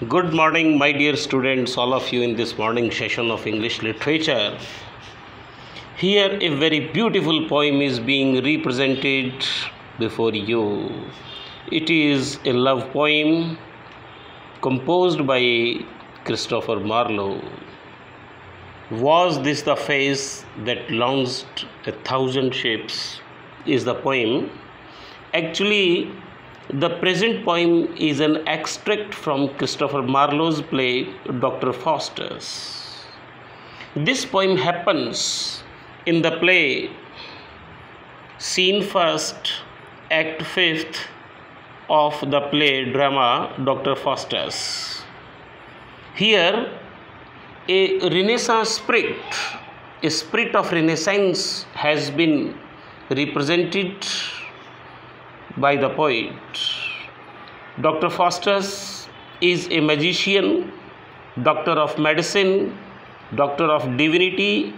Good morning, my dear students, all of you in this morning session of English literature. Here, a very beautiful poem is being represented before you. It is a love poem composed by Christopher Marlowe. Was this the face that launched 1,000 ships? Is the poem. Actually, the present poem is an extract from Christopher Marlowe's play Dr. Faustus. This poem happens in the play Scene First, Act Fifth of the play drama Dr. Faustus. Here, a Renaissance spirit, a spirit of Renaissance has been represented by the poet. Dr. Faustus is a magician, doctor of medicine, doctor of divinity,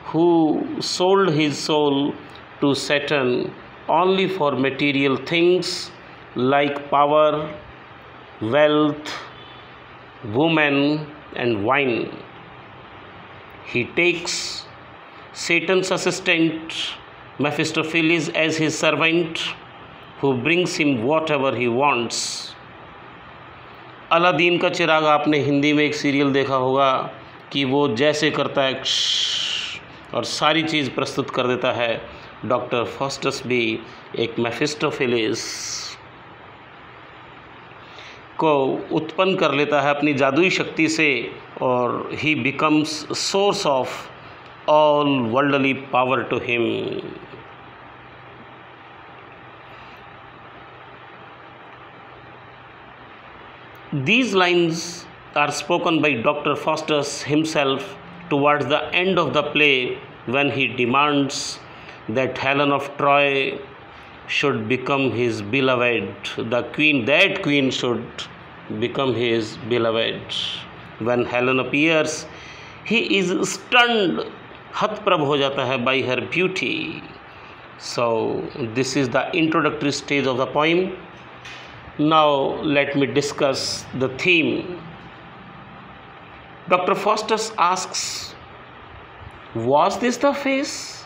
who sold his soul to Satan only for material things like power, wealth, women, and wine. He takes Satan's assistant Mephistopheles as his servant, who brings him whatever he wants. Aladdin का चिराग आपने हिंदी में एक serial देखा होगा कि वो जैसे करता है और सारी चीज़ प्रस्तुत कर देता है। डॉक्टर फास्टस भी एक मेफिस्टोफेलिस को उत्पन्न कर लेता है अपनी जादुई शक्ति से और he becomes source of all worldly power to him. These lines are spoken by Dr. Faustus himself towards the end of the play when he demands that Helen of Troy should become his beloved. That queen should become his beloved. When Helen appears, he is stunned, हतप्रभ हो जाता है by her beauty. So this is the introductory stage of the poem. Now let me discuss the theme. Dr. Faustus asks, was this the face?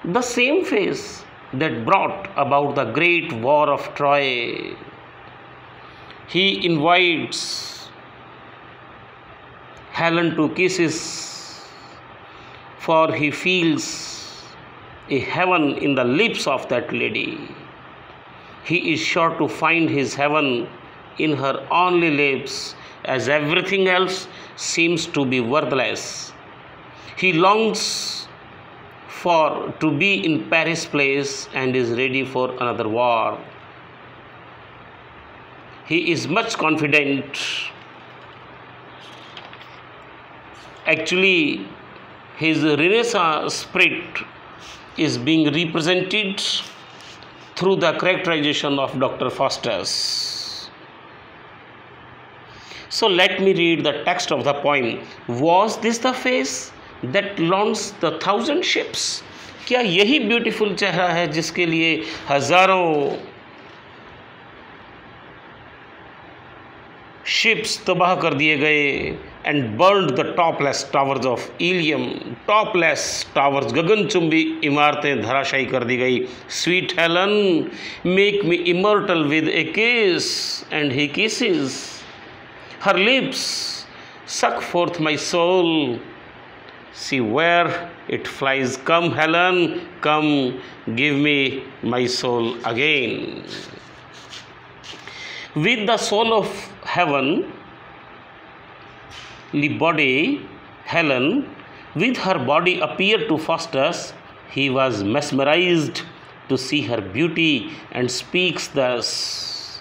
The same face that brought about the great war of Troy. He invites Helen to kisses, for he feels a heaven in the lips of that lady. He is sure to find his heaven in her only lips, as everything else seems to be worthless. He longs to be in Paris Place and is ready for another war. He is much confident. Actually, his Renaissance spirit is being represented through the characterization of Dr. Faustus. So let me read the text of the poem. Was this the face that launched the 1,000 ships? क्या यही beautiful चेहरा है जिसके लिए हजारों ships तबाह कर दिए गए and burned the topless towers of Ilium. Topless towers, गगनचुंबी इमारतें धराशायी कर दी गई. Sweet Helen, make me immortal with a kiss. And he kisses. Her lips suck forth my soul. See where it flies. Come, Helen, come, give me my soul again. With the soul of heaven, body, Helen, with her body appeared to Faustus. He was mesmerized to see her beauty and speaks thus.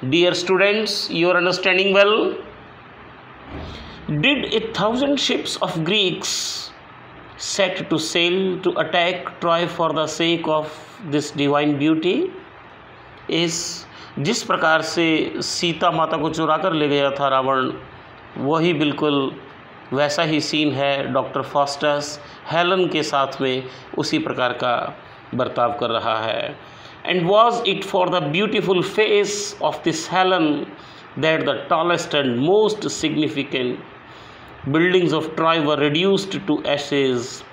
Dear students, you are understanding well? Did 1,000 ships of Greeks set to sail to attack Troy for the sake of this divine beauty? जिस प्रकार से सीता माता को चुरा कर ले गया था रावण, वही बिल्कुल वैसा ही सीन है डॉक्टर फास्टस हेलन के साथ में उसी प्रकार का बर्ताव कर रहा है. And was it for the beautiful face of this Helen that the tallest and most significant buildings of Troy were reduced to ashes.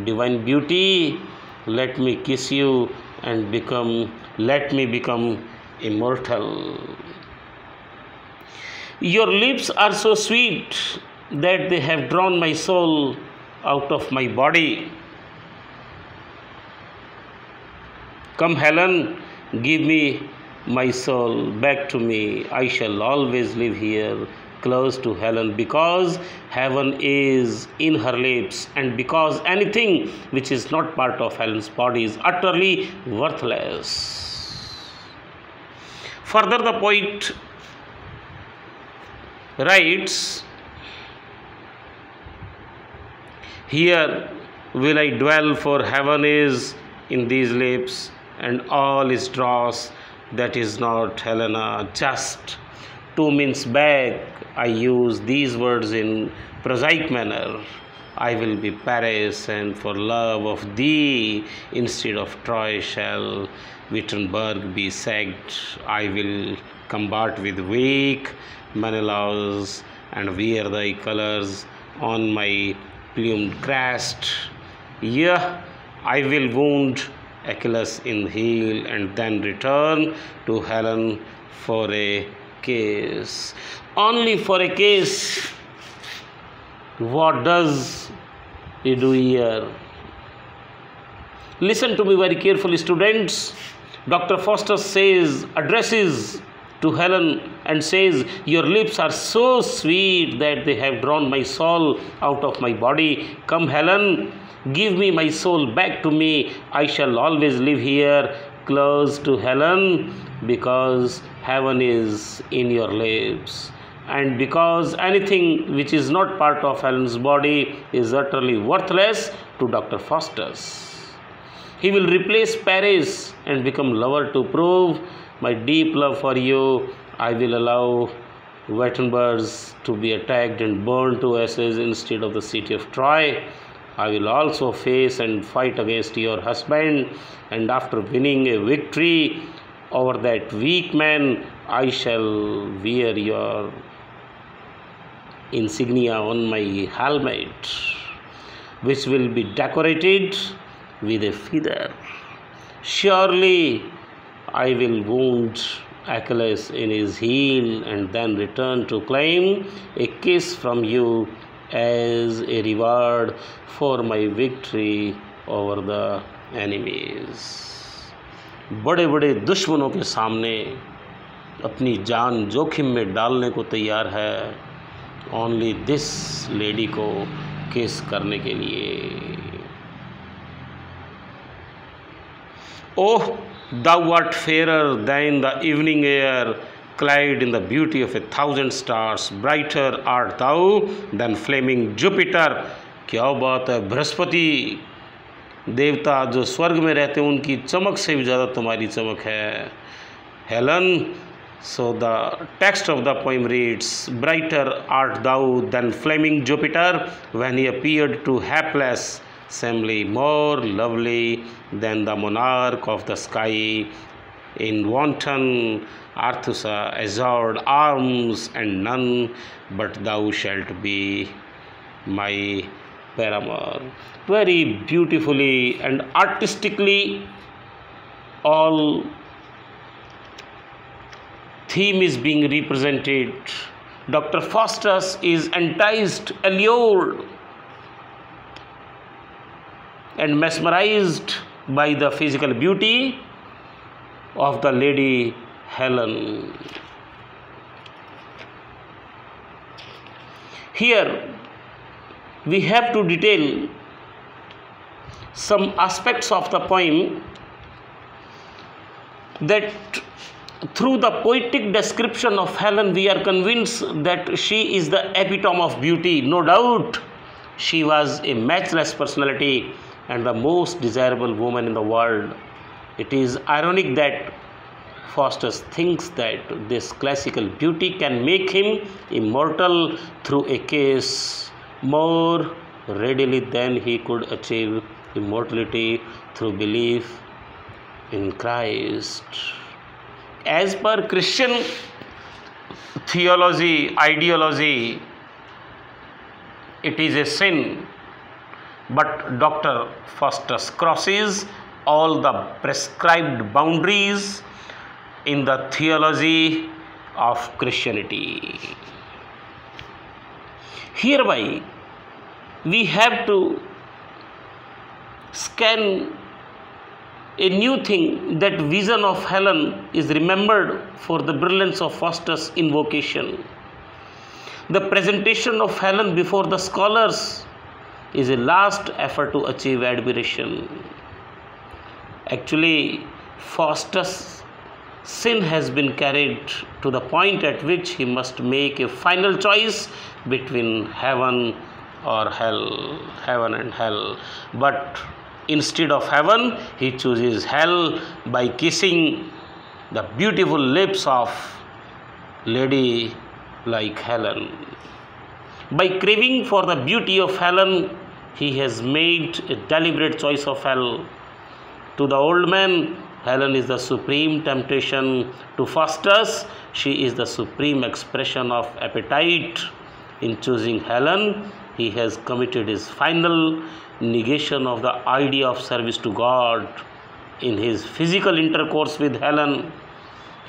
Divine beauty, let me kiss you and let me become immortal. Your lips are so sweet that they have drawn my soul out of my body. Come, Helen, give me my soul back to me. I shall always live here, close to Helen, because heaven is in her lips, and because anything which is not part of Helen's body is utterly worthless. Further, the poet writes, here will I dwell, for heaven is in these lips, and all is dross that is not Helena. Just 2 minutes back, I used these words in prosaic manner. I will be Paris, and for love of thee, instead of Troy shall Wittenberg be sacked. I will combat with weak Menelaus, and wear thy colors on my plumed crest. Yea, I will wound Achilles in the heel, and then return to Helen for a kiss. Only for a kiss. What does he do here? Listen to me very carefully, students. Dr. Faustus addresses to Helen and says, your lips are so sweet that they have drawn my soul out of my body. Come, Helen, give me my soul back to me. I shall always live here, close to Helen, because heaven is in your lips, and because anything which is not part of Helen's body is utterly worthless to Dr. Faustus. He will replace Paris and become lover to prove my deep love for you. I will allow Wittenberg to be attacked and burned to ashes instead of the city of Troy. I will also face and fight against your husband, and after winning a victory over that weak man, I shall wear your insignia on my helmet, which will be decorated with a feather. Surely I will wound Achilles in his heel, and then return to claim a kiss from you as a reward for my victory over the enemies. बड़े बड़े दुश्मनों के सामने अपनी जान जोखिम में डालने को तैयार है ओनली दिस लेडी को किस करने के लिए. ओह, thou art fairer than the evening air, clad in the beauty of 1,000 stars. Brighter art thou than flaming Jupiter. क्या बात है, बृहस्पति देवता जो स्वर्ग में रहते हैं उनकी चमक से भी ज़्यादा तुम्हारी चमक है. Helen, so the text of the poem reads, brighter art thou than flaming Jupiter when he appeared to hapless Semele, more lovely than the monarch of the sky in wanton Arthusa azure arms, and none but thou shalt be my paramour. Very beautifully and artistically, all theme is being represented. Dr. Faustus is enticed, allured, and mesmerized by the physical beauty of the lady Helen. Here we have to detail some aspects of the poem that through the poetic description of Helen we are convinced that she is the epitome of beauty. No doubt she was a matchless personality and the most desirable woman in the world. It is ironic that Faustus thinks that this classical beauty can make him immortal through a kiss more readily than he could achieve immortality through belief in Christ. As per Christian theology, ideology, it is a sin. But Dr. Faustus crosses all the prescribed boundaries in the theology of Christianity. Hereby, we have to scan a new thing, that vision of Helen is remembered for the brilliance of Faustus' invocation. The presentation of Helen before the scholars is a last effort to achieve admiration. Actually, Faustus' sin has been carried to the point at which he must make a final choice between heaven or hell, heaven and hell. But instead of heaven, he chooses hell by kissing the beautiful lips of lady like Helen. By craving for the beauty of Helen, he has made a deliberate choice of hell. To the old man, Helen is the supreme temptation. To Faustus, she is the supreme expression of appetite. In choosing Helen, he has committed his final negation of the idea of service to God. In his physical intercourse with Helen,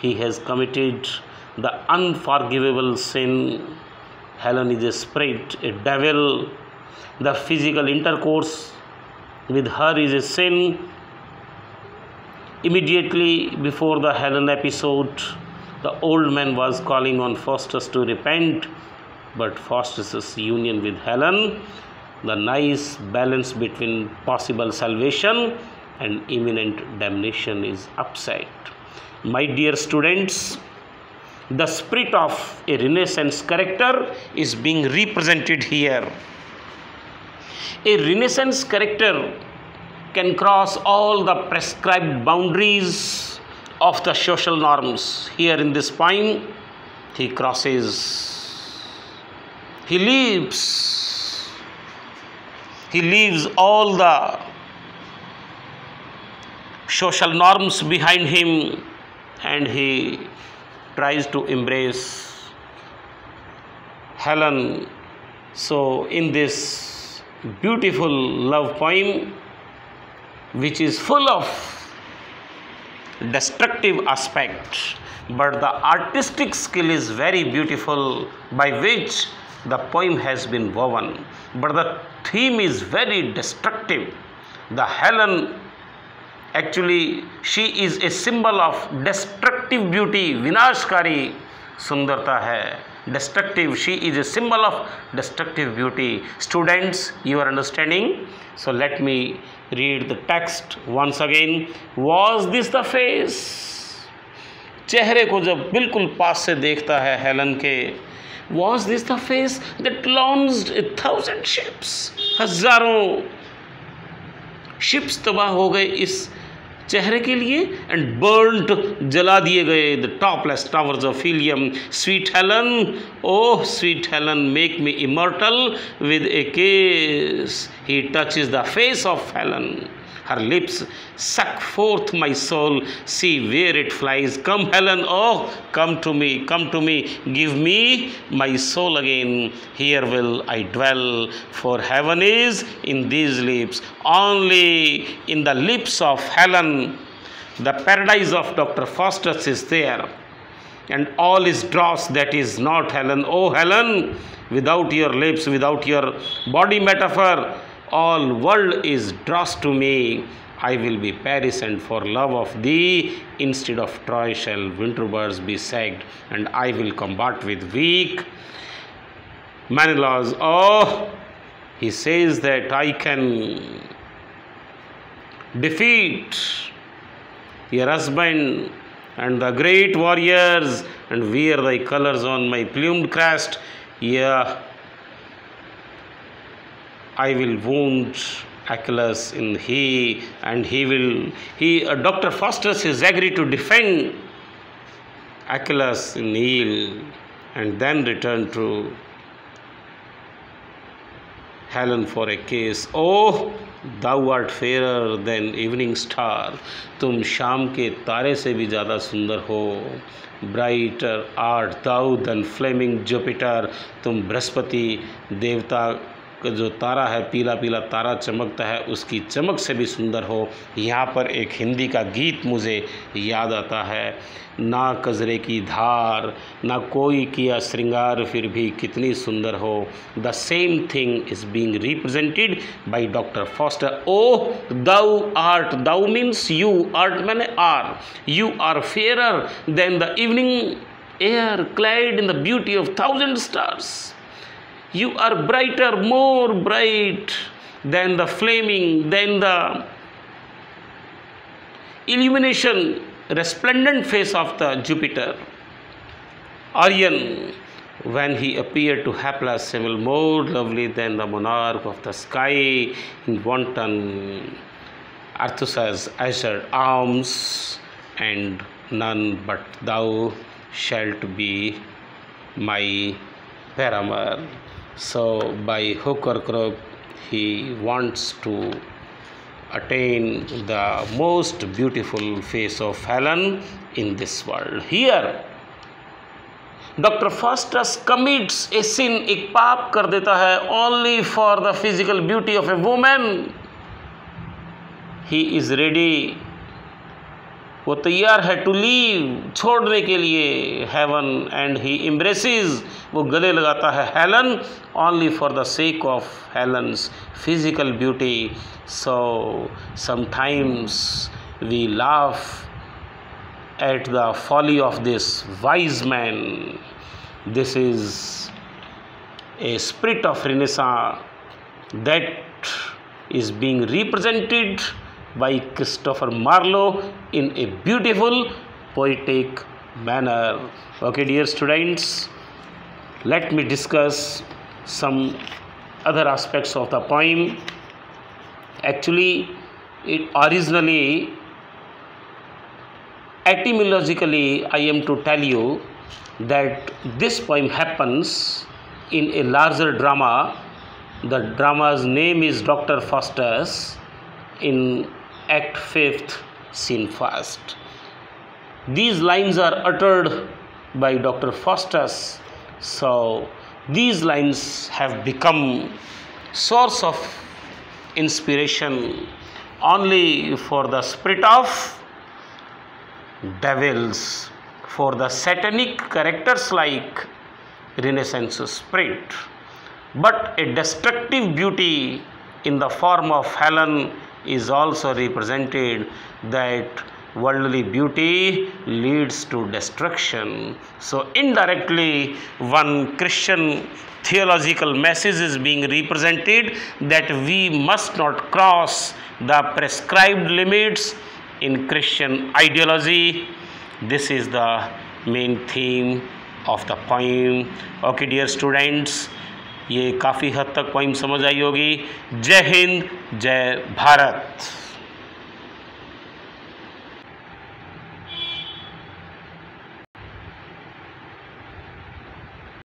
he has committed the unforgivable sin. Helen is a spirit, a devil. The physical intercourse with her is a sin. Immediately before the Helen episode, the old man was calling on Faustus to repent, but Faustus' union with Helen, the nice balance between possible salvation and imminent damnation, is upset. My dear students, the spirit of a Renaissance character is being represented here. A Renaissance character can cross all the prescribed boundaries of the social norms. Here in this poem, he crosses. He leaves all the social norms behind him, and he tries to embrace Helen. So in this beautiful love poem, which is full of destructive aspect, but the artistic skill is very beautiful by which the poem has been woven, but the theme is very destructive. The Helen, actually, she is a symbol of destructive beauty. Vinashkari sundarta hai. Destructive, she is a symbol of destructive beauty. Students, you are understanding? So let me read the text once again. Was this the face? चेहरे को जब बिल्कुल पास से देखता है Helen के, was this the face that launched 1,000 ships? हजारों ships तबाह हो गए इस चेहरे के लिए, एंड बर्न्ड, जला दिए गए, the topless towers of Ilium. Sweet Helen, oh sweet Helen, make me immortal with a kiss. He touches the face of Helen. Her lips suck forth my soul. See where it flies. Come, Helen, oh, come to me, come to me. Give me my soul again. Here will I dwell, for heaven is in these lips. Only in the lips of Helen, the paradise of Dr. Faustus is there. And all is dross that is not Helen. Oh, Helen, without your lips, without your body metaphor, all world is dross to me. I will be Paris, and for love of thee, instead of Troy shall winter birds be sacked, and I will combat with weak Menelaus. Oh, he says that I can defeat your husband and the great warriors, and wear thy colors on my plumed crest. Yeah, I will wound Achilles in Dr. Faustus has agreed to defend Achilles in heel, and then return to Helen for a kiss. Oh, thou art fairer than evening star. तुम शाम के तारे से भी ज़्यादा सुंदर हो. Brighter art thou than flaming Jupiter. तुम बृहस्पति देवता का जो तारा है, पीला पीला तारा चमकता है, उसकी चमक से भी सुंदर हो. यहाँ पर एक हिंदी का गीत मुझे याद आता है. ना कजरे की धार, ना कोई किया श्रृंगार, फिर भी कितनी सुंदर हो. The same thing is being represented by doctor Faustus. O thou art, thou means you, art मैंने are, you are fairer than the evening air clad in the beauty of 1000 stars. You are brighter, more bright than the flaming, than the illumination, resplendent face of the Jupiter. Orion, when he appeared to Haplas, seemed more lovely than the monarch of the sky in wanton Arthur's azure arms, and none but thou shalt be my paramour. So by hook or crook, he wants to attain the most beautiful face of Helen in this world. Here, Dr. Faustus commits a sin, एक पाप कर देता है, only for the physical beauty of a woman. He is ready, वो तैयार है to leave, छोड़ने के लिए हेवन, एंड ही एम्ब्रेसेस, वो गले लगाता है Helen, only for the sake of Helen's physical beauty. So sometimes we laugh at the folly of this wise man. This is a spirit of Renaissance that is being represented by Christopher Marlowe in a beautiful poetic manner. Okay, dear students, let me discuss some other aspects of the poem. Actually, it originally, etymologically, I am to tell you that this poem happens in a larger drama. The drama's name is Dr. Faustus, in Act 5th, Scene 1st. These lines are uttered by Dr. Faustus. So these lines have become source of inspiration only for the spirit of devils, for the satanic characters like Renaissance spirit. But a destructive beauty in the form of Helen is also represented, that worldly beauty leads to destruction. So indirectly, one Christian theological message is being represented, that we must not cross the prescribed limits in Christian ideology. This is the main theme of the poem. Okay, dear students, ये काफ़ी हद तक poem समझ आई होगी. जय हिंद, जय भारत.